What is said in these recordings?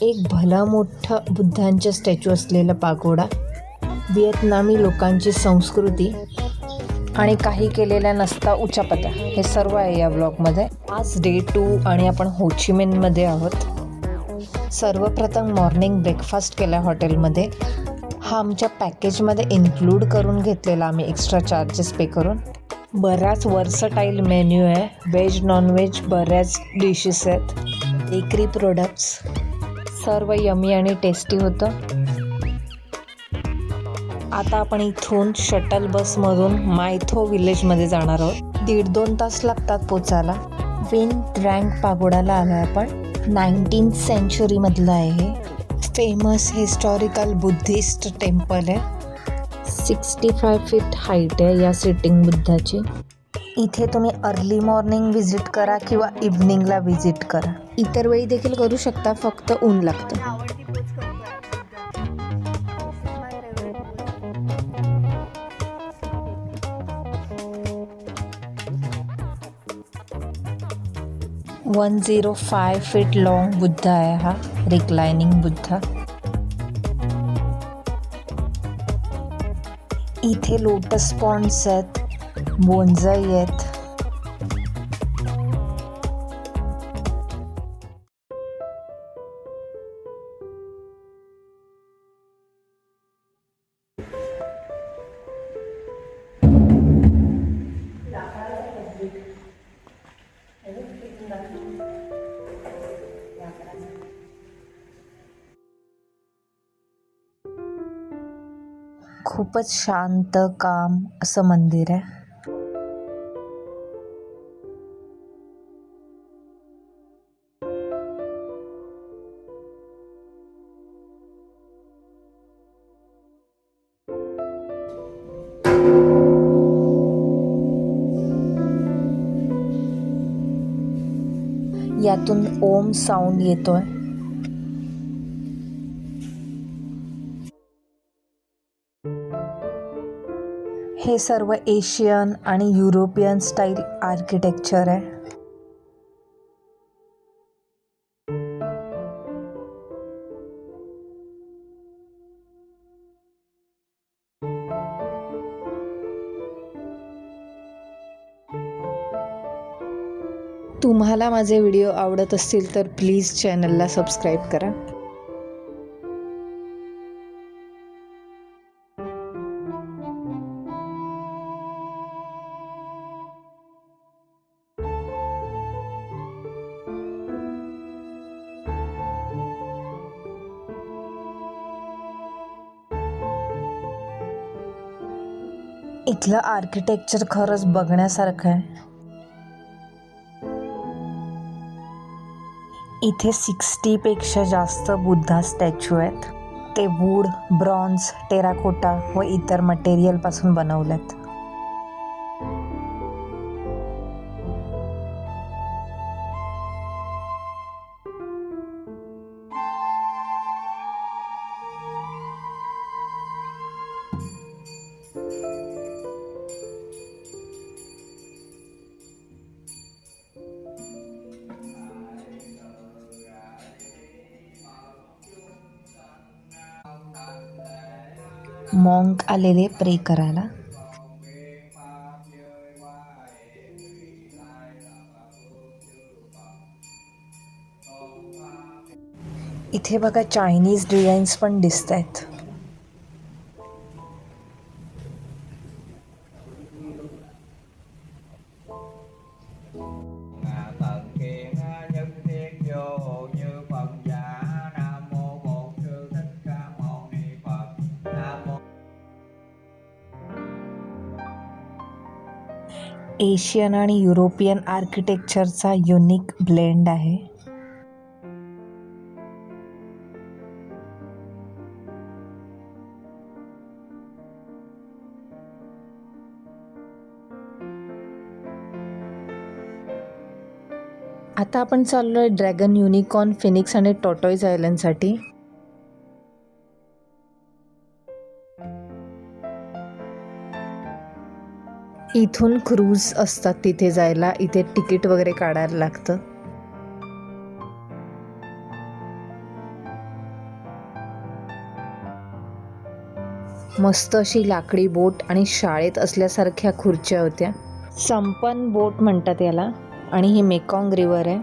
एक भला मोठा बुद्धांचा स्टॅच्यू असलेला पागोडा, व्हिएतनामी लोकांची संस्कृती आणि काही केलेल्या नसता उचापत्या, हे सर्व आहे या ब्लॉगमध्ये. आज डे 2 आणि आपण होचिमिनमध्ये आहोत. सर्वप्रथम मॉर्निंग ब्रेकफास्ट केला हॉटेलमध्ये. हा आमच्या पॅकेजमध्ये इन्क्लूड करून घेतलेला आम्ही, एक्स्ट्रा चार्जेस पे करून. बराच वर्सटाईल मेन्यू आहे, व्हेज नॉनव्हेज बऱ्याच डिशेस आहेत. बेकरी प्रोडक्ट्स सर्व यमी आणि टेस्टी होतं. आता आपण इथून शटल बसमधून मायथो विलेजमध्ये जाणार आहोत. 1.5-2 तास लागतात पोचायला. विन ट्रँक पागोडाला आलो आहे आपण. 19th सेंचुरीमधलं आहे हे. फेमस हिस्टॉरिकल बुद्धिस्ट टेम्पल आहे. 65 फीट हाईट आहे या सिटिंग बुद्धाची. इथे तुम्ही अर्ली मॉर्निंग व्हिजिट करा किंवा इव्हनिंगला व्हिजिट करा. इतर वेळी देखील करू शकता, फक्त ऊन लागतं. वन 105 फीट लॉंग बुद्ध आहे हा, रिक्लायनिंग बुद्ध. इथे लोटस पॉन्ड्स आहेत, बोन्साई आहेत. खूपच शांत काम असं मंदिर आहे. यातून ओम साऊंड येतोय. हे सर्व एशियन आणि युरोपियन स्टाईल आर्किटेक्चर आहे. तुम्हाला माझे व्हिडिओ आवडत असतील तर प्लीज चॅनलला सबस्क्राईब करा. इथलं आर्किटेक्चर खरंच बघण्यासारखं आहे. इथे 60 पेक्षा जास्त बुद्धा स्टॅच्यू आहेत. ते वूड, ब्रॉन्झ, टेराकोटा व इतर मटेरियलपासून बनवलेत. मॉन्क आलेले प्रे करायला. इथे बघा चायनीज डिझाईन्स पण दिसत आहेत. एशियन आणि युरोपियन आर्किटेक्चरचा युनिक ब्लेंड आहे. आता आपण चाललोय ड्रॅगन, युनिकॉर्न, फिनिक्स आणि टॉर्टॉइज आयलंडसाठी. इथून क्रूज असतात तिथे जायला. इथे तिकीट वगैरे काढायला लागतं. मस्त अशी लाकडी बोट आणि शाळेत असल्यासारख्या खुर्च्या होत्या. संपन बोट म्हणतात याला आणि ही मेकॉंग रिव्हर आहे.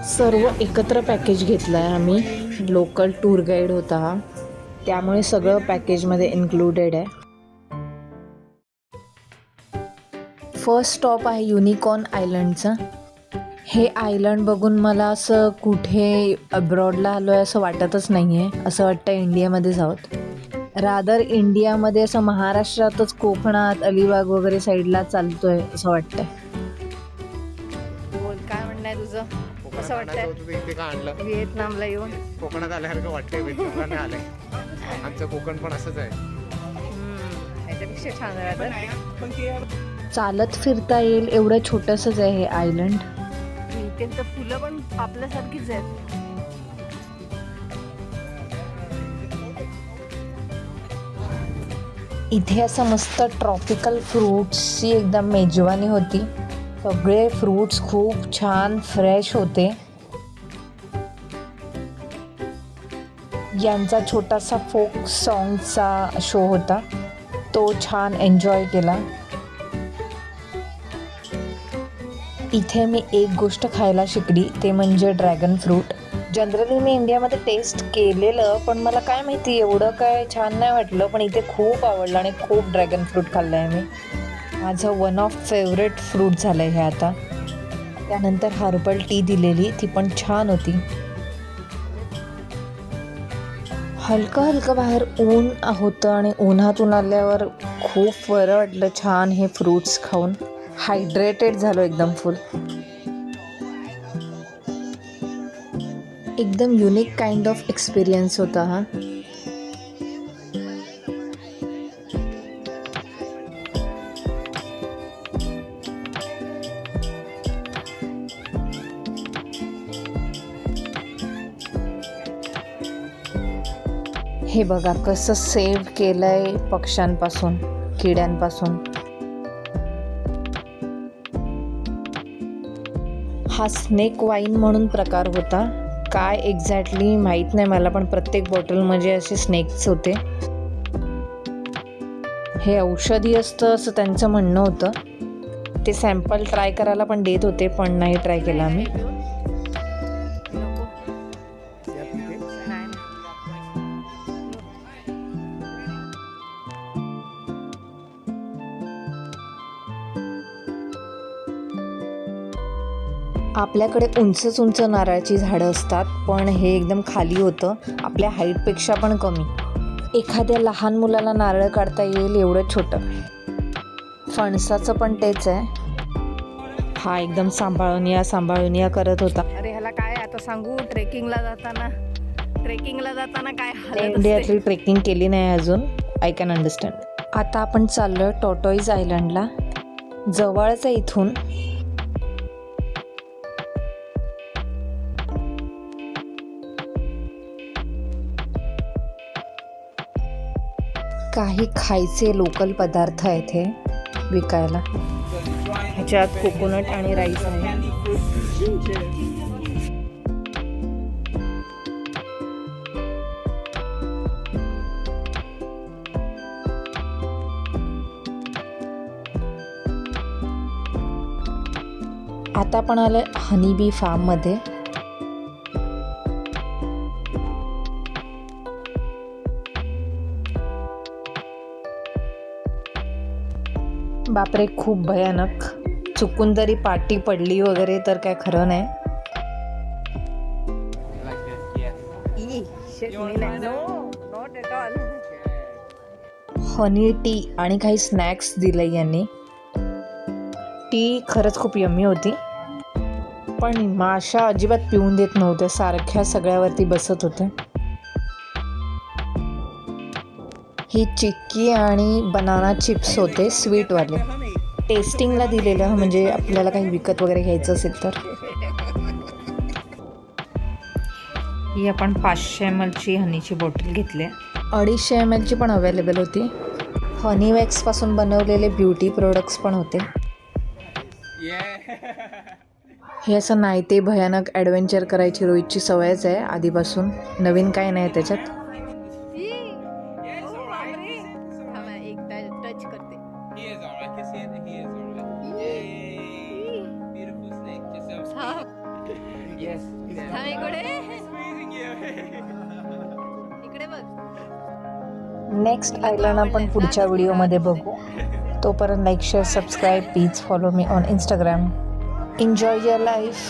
सर्व एकत्र पॅकेज घेतलं आहे आम्ही. लोकल टूर गाईड होता हा, त्यामुळे सगळं पॅकेजमध्ये इन्क्लुडेड आहे. फर्स्ट स्टॉप आहे युनिकॉर्न आयलंडचा. हे आयलंड बघून मला असं कुठे अब्रॉडला आलो आहे असं वाटतच नाही आहे. असं वाटतं इंडियामध्येच आहोत. रादर इंडियामध्ये असं महाराष्ट्रातच कोकणात अलिबाग वगैरे साईडला चालतोय असं वाटतंय. बोल, काय म्हणणं आहे तुझं? कसं वाटतंय इथे का आणलं? व्हिएतनामला येऊन कोकणात आल्यासारखं वाटतंय. कोकणाने आलंय. आमचं कोकण पण असंच आहे. याच्यापेक्षा छान राहतं. चालत फिरता येईल एवढं छोटंसंच आहे हे आयलंड. इथे तर फुलं पण आपल्यासारखीच आहेत. इथे असं मस्त ट्रॉपिकल फ्रूट्सची एकदम मेजवानी होती. सगळे फ्रूट्स खूप छान फ्रेश होते. यांचा छोटासा फोक सॉन्गचा शो होता, तो छान एन्जॉय केला. इथे मी एक गोष्ट खायला शिकली, ते म्हणजे ड्रॅगन फ्रूट. जनरली मी इंडियामध्ये टेस्ट केलेलं, पण मला काय माहिती एवढं काय छान नाही वाटलं. पण इथे खूप आवडलं आणि खूप ड्रॅगन फ्रूट खाल्लं आहे मी. माझं वन ऑफ फेवरेट फ्रूट झालं आहे हे आता. त्यानंतर हर्बल टी दिलेली, ती पण छान होती. हलकं हलकं बाहेर ऊन होतं आणि उन्हातून आल्यावर खूप बरं वाटलं छान हे फ्रूट्स खाऊन. हायड्रेटेड झालो एकदम फुल. एकदम युनिक काइंड ऑफ एक्सपिरियन्स होता हा. हे बघा कसं सेव्ह केलंय पक्ष्यांपासून, किड्यांपासून. हा स्नेक वाईन म्हणून प्रकार होता. काय एक्झॅक्टली माहीत नाही मला, पण प्रत्येक बॉटलमध्ये असे स्नेक्स होते. हे औषधी असतं असं त्यांचं म्हणणं होतं. ते सॅम्पल ट्राय करायला पण देत होते, पण नाही ट्राय केला आम्ही. आपल्याकडे उंच उंच नारळाची झाडं असतात, पण हे एकदम खाली होतं, आपल्या हाईटपेक्षा पण कमी. एखाद्या लहान मुलाला नारळ काढता येईल एवढं छोटं. फणसाचं पण तेच आहे. हा एकदम सांभाळून या करत होता. अरे ह्याला काय आता सांगू, ट्रेकिंगला जाताना काय इंडियातली ट्रेकिंग केली नाही अजून. I can understand. आता आपण चाललो टॉर्टॉईज आयलंडला. जवळच आहे इथून. काही खायचे लोकल पदार्थ आहेत हे विकायला. ह्याच्यात कोकोनट आणि राईस आहे. आता आपण आलोय हनीबी फार्ममध्ये. बापरे, खूप भयानक. चुकून जरी पाटी पडली वगैरे तर काय खरं नाही. हनी टी आणि काही स्नॅक्स दिले यांनी. टी खरंच खूप यम्मी होती, पण माशा अजिबात पिऊन देत नव्हत्या, सारख्या सगळ्यावरती बसत होत्या. ही चिक्की आणि बनाना चिप्स होते स्वीटवाले. टेस्टिंगला दिलेलं, म्हणजे आपल्याला काही विकत वगैरे घ्यायचं असेल तर. ही आपण 500 ml ची हनीची बॉटल घेतली. 250 ml ची पण अवेलेबल होती. हनी वॅक्सपासून बनवलेले ब्युटी प्रोडक्ट्स पण होते. हे असं नाही ते भयानक ॲडव्हेंचर करायची रोहितची सवयच आहे आधीपासून, नवीन काय नाही त्याच्यात. एक टच करते. He is alright. I can see it. He is alright. Yay! Beautiful snake. Just yes. थांब इकडे. Squeezing you. इकडे बघ. नेक्स्ट आयलंड आपण पुढच्या व्हिडिओमध्ये बघू. तोपर्यंत like share subscribe please follow me on Instagram. Enjoy your life.